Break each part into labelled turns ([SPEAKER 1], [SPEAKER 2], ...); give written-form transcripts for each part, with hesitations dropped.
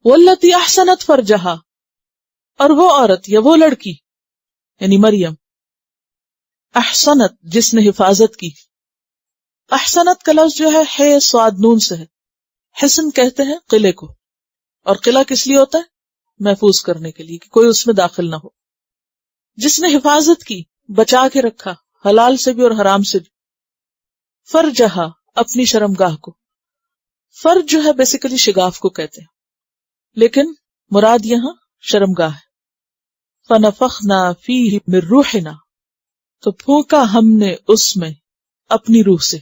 [SPEAKER 1] واللتی احسنت فرجہا، اور وہ عورت یا وہ لڑکی یعنی مریم، احسنت جس نے حفاظت کی. احسنت کا لفظ جو ہے صاد نون سے ہے. حسن کہتے ہیں قلعے کو، اور قلعہ کس لیے ہوتا ہے؟ محفوظ کرنے کے لیے کہ کوئی اس میں داخل نہ ہو. جس نے حفاظت کی، بچا کے رکھا حلال سے بھی اور حرام سے بھی. فرجہا اپنی شرمگاہ کو. فرج جو ہے بیسیکلی شگاف کو کہتے ہیں، لیکن مراد یہاں شرمگاہ ہے. فنفخنا فیہ من روحنا، تو پھونکا ہم نے اس میں اپنی روح سے.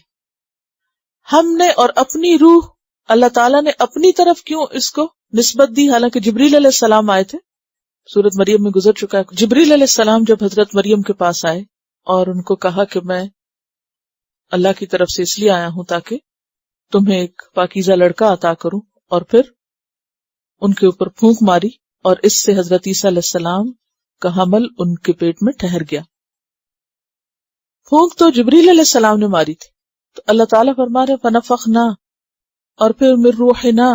[SPEAKER 1] ہم نے اور اپنی روح، اللہ تعالیٰ نے اپنی طرف کیوں اس کو نسبت دی؟ حالانکہ جبریل علیہ السلام آئے تھے، سورۃ مریم میں گزر چکا ہے. جبریل علیہ السلام جب حضرت مریم کے پاس آئے اور ان کو کہا کہ میں اللہ کی طرف سے اس لیے آیا ہوں تاکہ تمہیں ایک پاکیزہ لڑکا عطا کروں، اور پھر ان کے اوپر پھونک ماری اور اس سے حضرت عیسیٰ علیہ السلام کا حمل ان کے پیٹ میں ٹھہر گیا. پھونک تو جبریل علیہ السلام نے ماری تھی، تو اللہ تعالیٰ فرما رہے فنفخنا، اور پھر من روحنا،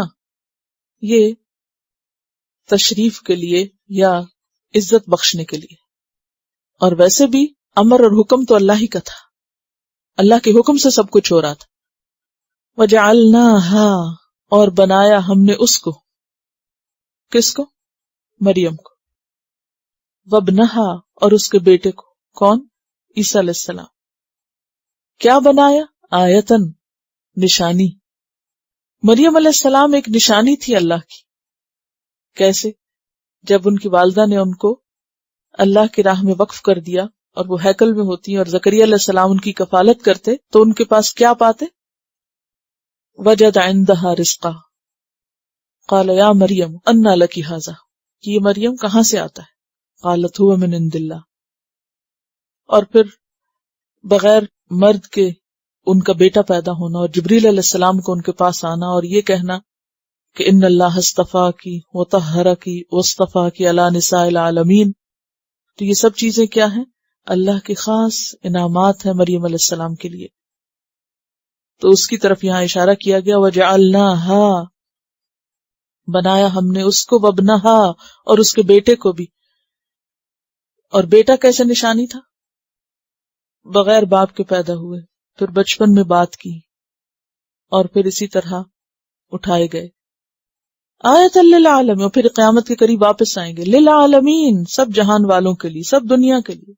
[SPEAKER 1] یہ تشریف کے لیے یا عزت بخشنے کے لیے. اور ویسے بھی امر اور حکم تو اللہ ہی کا تھا، اللہ کے حکم سے سب کچھ ہو رہا تھا. وَجَعَلْنَاهَا، اور بنایا ہم نے اس کو، کس کو؟ مریم کو. وَابْنَهَا، اور اس کے بیٹے کو. کون؟ عیسیٰ علیہ السلام. کیا بنایا؟ آیتن، نشانی. مریم علیہ السلام ایک نشانی تھی اللہ کی. کیسے؟ جب ان کی والدہ نے ان کو اللہ کی راہ میں وقف کر دیا اور وہ ہیکل میں ہوتی اور زکریا علیہ السلام ان کی کفالت کرتے، تو ان کے پاس کیا پاتے؟ وجد عندها رزقا قال یا مریم انا لکی ھذا، کہ یہ مریم کہاں سے آتا ہے؟ قالت هو من عند اللہ. اور پھر بغیر مرد کے ان کا بیٹا پیدا ہونا، اور جبریل علیہ السلام کو ان کے پاس آنا اور یہ کہنا کہ ان اللہ اصطفاکی وطہرکی واصطفاکی علی نساء العالمین. تو یہ سب چیزیں کیا ہیں؟ اللہ کے خاص انعامات ہیں مریم علیہ السلام کے لیے. تو اس کی طرف یہاں اشارہ کیا گیا وجعلناها، بنایا ہم نے اس کو، وابنها، اور اس کے بیٹے کو بھی. اور بیٹا کیسے نشانی تھا؟ بغیر باپ کے پیدا ہوئے، پھر بچپن میں بات کی، اور پھر اسی طرح اٹھائے گئے. آیت للعالمین، اور پھر قیامت کے قریب واپس آئیں گے. للعالمین، سب جہان والوں کے لیے، سب دنیا کے لیے.